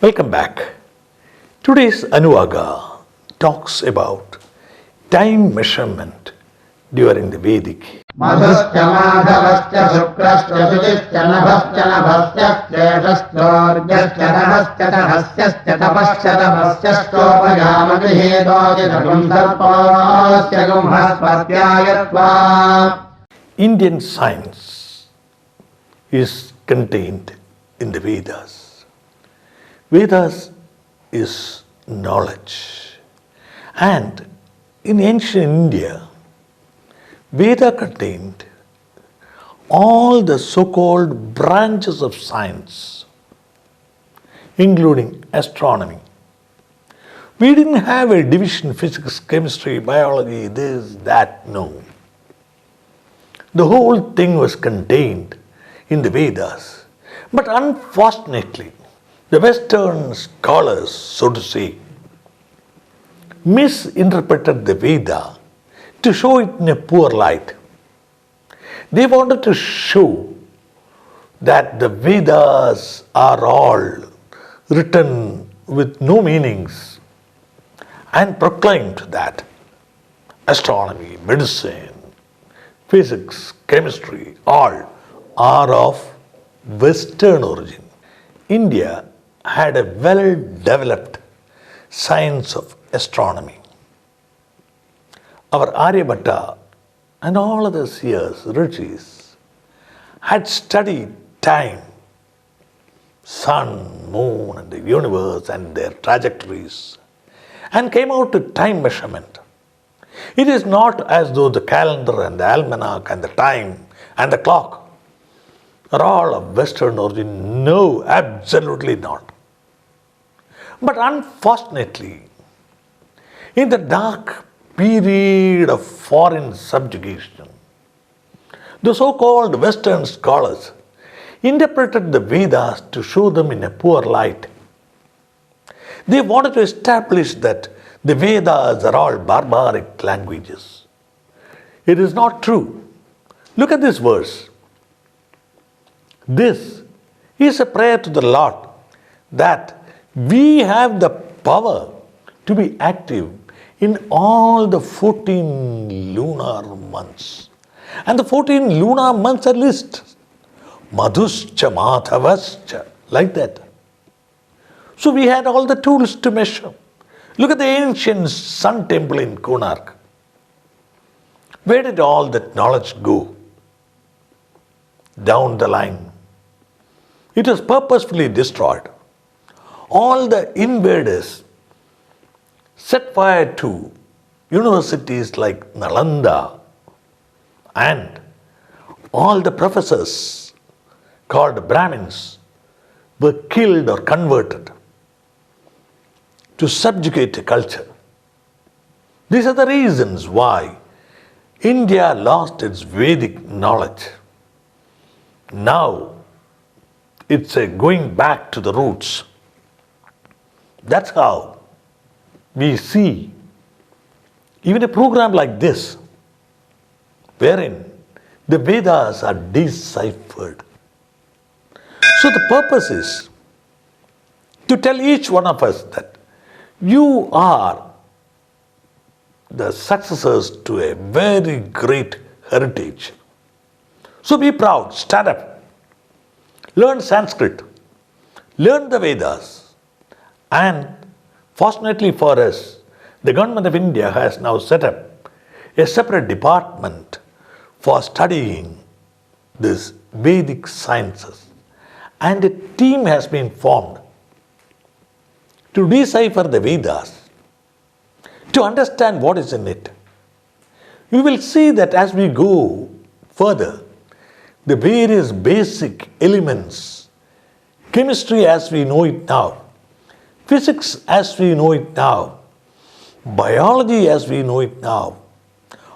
Welcome back. Today's Anuvaga talks about time measurement during the Vedic. मधुश्च माधवश्च शुक्रश्च शुचिश्च नभश्च नभस्य श्लेषश्चोर्जश्च तमश्च तहस्यश्च तपश्च तपस्यश्चोपयामविहेदोजितगुं सर्पस्य गुंहस्पत्यायत्वा. Indian science is contained in the Vedas. Vedas is knowledge. And in ancient India, Veda contained all the so-called branches of science, including astronomy. We didn't have a division: physics, chemistry, biology, this, that, no. The whole thing was contained in the Vedas. But unfortunately, the Western scholars, so to say, misinterpreted the Veda to show it in a poor light. They wanted to show that the Vedas are all written with no meanings and proclaimed that astronomy, medicine, physics, chemistry, all are of Western origin. India had a well-developed science of astronomy. Our Aryabhatta and all other seers, rishis, had studied time, sun, moon, and the universe and their trajectories, and came out to time measurement. It is not as though the calendar and the almanac and the time and the clock are all of Western origin. No, absolutely not. But unfortunately, in the dark period of foreign subjugation, the so-called Western scholars interpreted the Vedas to show them in a poor light. They wanted to establish that the Vedas are all barbaric languages. It is not true. Look at this verse. This is a prayer to the Lord that we have the power to be active in all the 14 lunar months. And the 14 lunar months are listed. Madhuscha Madhavascha, like that. So we had all the tools to measure. Look at the ancient sun temple in Konark. Where did all that knowledge go? Down the line. It was purposefully destroyed. All the invaders set fire to universities like Nalanda, and all the professors called Brahmins were killed or converted to subjugate a culture. These are the reasons why India lost its Vedic knowledge. Now it's a going back to the roots. That's how we see even a program like this, wherein the Vedas are deciphered. So the purpose is to tell each one of us that you are the successors to a very great heritage. So be proud, stand up, learn Sanskrit, learn the Vedas, and fortunately for us, the government of India has now set up a separate department for studying these Vedic sciences. And a team has been formed to decipher the Vedas, to understand what is in it. We will see that as we go further, the various basic elements, chemistry as we know it now, physics as we know it now, biology as we know it now,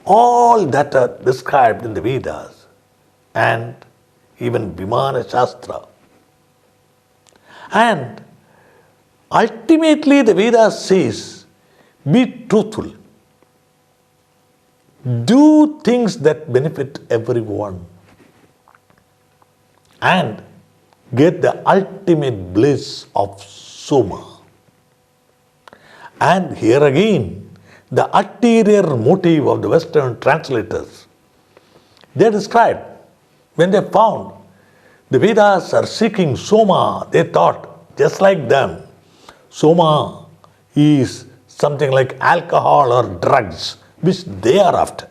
all that are described in the Vedas and even Vimana Shastra. And ultimately the Vedas says, be truthful. Do things that benefit everyone. And get the ultimate bliss of Soma. And here again, the ulterior motive of the Western translators. They described when they found the Vedas are seeking Soma, they thought, just like them, Soma is something like alcohol or drugs, which they are after.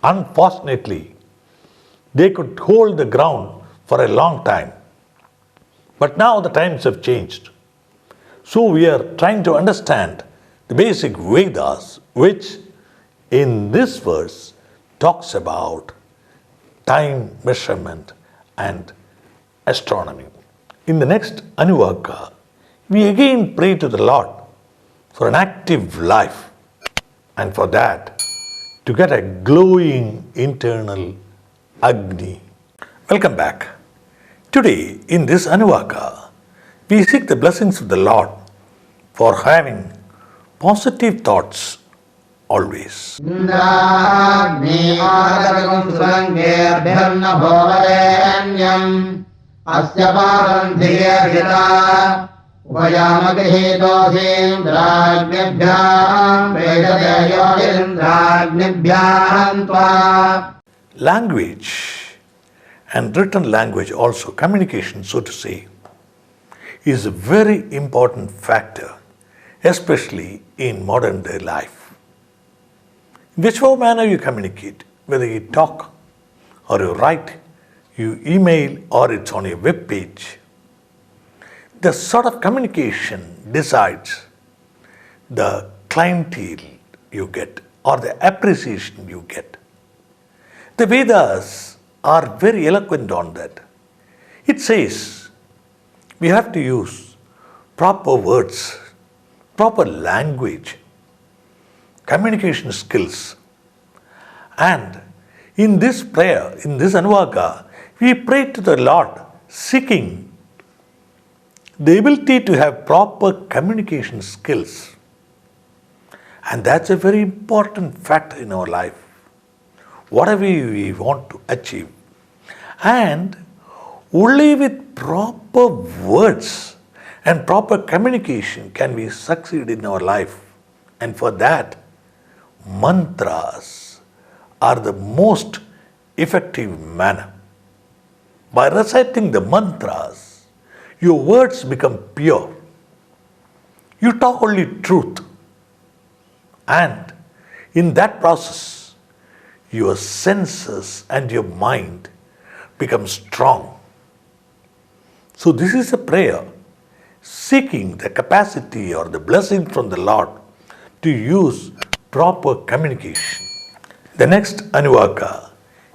Unfortunately, they could hold the ground for a long time. But now the times have changed. So we are trying to understand the basic Vedas, which in this verse talks about time measurement and astronomy. In the next Anuvaka, we again pray to the Lord for an active life, and for that to get a glowing internal Agni. Welcome back. Today in this Anuvaka, we seek the blessings of the Lord for having positive thoughts always. इन्द्राग्नि आदरकं सुरङ्गेऽभ्यर्न भोवरेण्यम् अस्य पारं धियेभिता उपयामगृहीतोऽसीन्द्राग्निभ्यां वेदते योगिन्द्राग्निभ्यां त्वा. Language and written language also, communication so to say, is a very important factor, especially in modern day life. In whichever manner you communicate, whether you talk or you write, you email or it's on your web page, the sort of communication decides the clientele you get or the appreciation you get. The Vedas are very eloquent on that. It says we have to use proper words, proper language, communication skills. And in this prayer, in this Anuvaka, we pray to the Lord seeking the ability to have proper communication skills. And that's a very important factor in our life, whatever we want to achieve. And only with proper words and proper communication can we succeed in our life. And for that, mantras are the most effective manner. By reciting the mantras, your words become pure. You talk only truth. And in that process, your senses and your mind become strong. So this is a prayer seeking the capacity or the blessing from the Lord to use proper communication. The next Anuvaka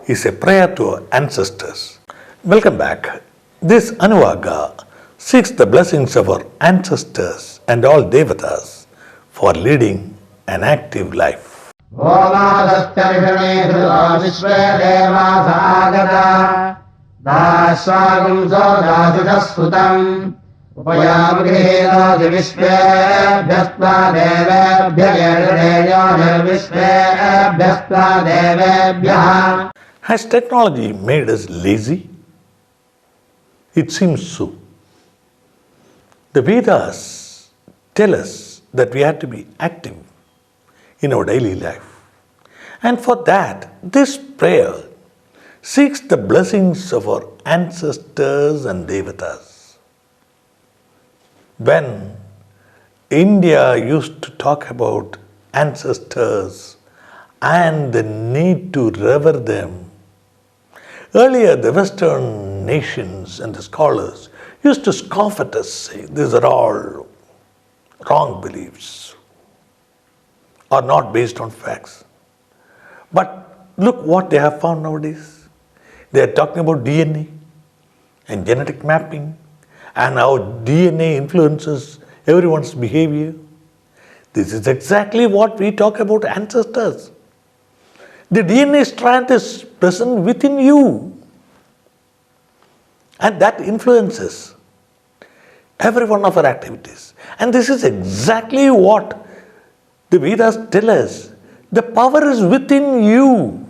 is a prayer to our ancestors. Welcome back. This Anuvaka seeks the blessings of our ancestors and all devatas for leading an active life. विश्वे देवासागता दास्वागं सोदासुषस्फुतम् उपयामगृहीतोऽसि विश्वेभ्यस्त्वा देवेभ्यः देवेभ्यः. Has technology made us lazy? It seems so. The Vedas tell us that we have to be active in our daily life. And for that, this prayer seeks the blessings of our ancestors and devatas. When India used to talk about ancestors and the need to revere them, earlier the Western nations and the scholars used to scoff at us, saying these are all wrong beliefs or not based on facts. But look what they have found nowadays. They are talking about DNA and genetic mapping and how DNA influences everyone's behavior. This is exactly what we talk about ancestors. The DNA strand is present within you, and that influences every one of our activities. And this is exactly what the Vedas tell us. The power is within you.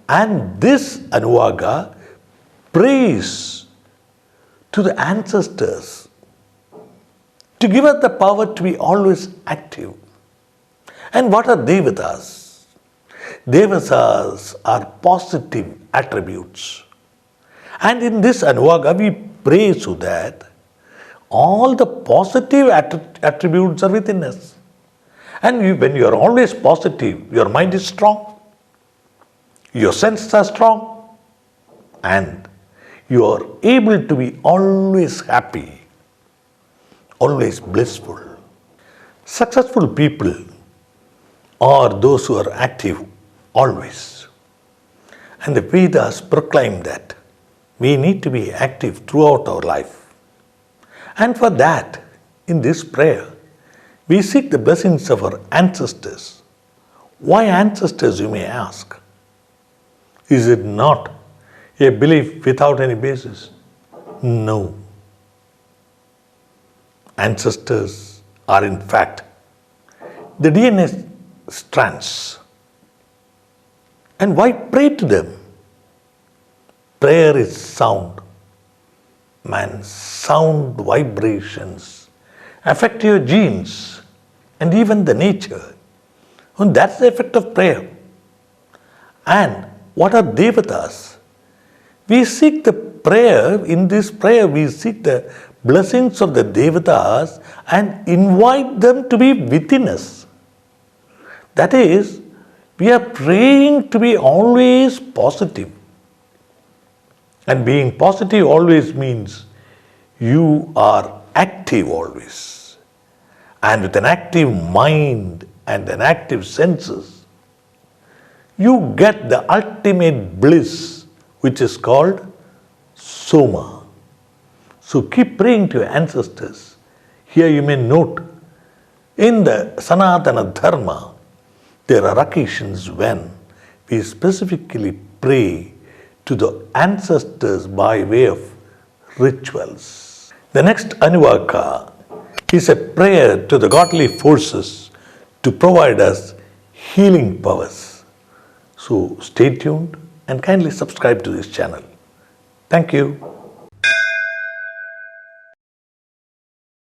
And this Anuvaka prays to the ancestors to give us the power to be always active. And what are Devatas? Devatas are positive attributes. And in this Anuvaka, we pray so that all the positive attributes are within us. And when you are always positive, your mind is strong, your senses are strong, and you are able to be always happy, always blissful. Successful people are those who are active always. And the Vedas proclaim that we need to be active throughout our life. And for that, in this prayer, we seek the blessings of our ancestors. Why ancestors, you may ask? Is it not a belief without any basis? No. Ancestors are in fact the DNA strands. And why pray to them? Prayer is sound. Man, sound vibrations affect your genes and even the nature. And that's the effect of prayer. And what are Devatas? We seek the prayer, in this prayer we seek the blessings of the Devatas and invite them to be within us. That is, we are praying to be always positive. And being positive always means you are active always. And with an active mind and an active senses, you get the ultimate bliss, which is called Soma. So keep praying to your ancestors. Here you may note, in the Sanatana Dharma, there are occasions when we specifically pray to the ancestors by way of rituals. The next Anuvaka is a prayer to the godly forces to provide us healing powers. So stay tuned and kindly subscribe to this channel. Thank you.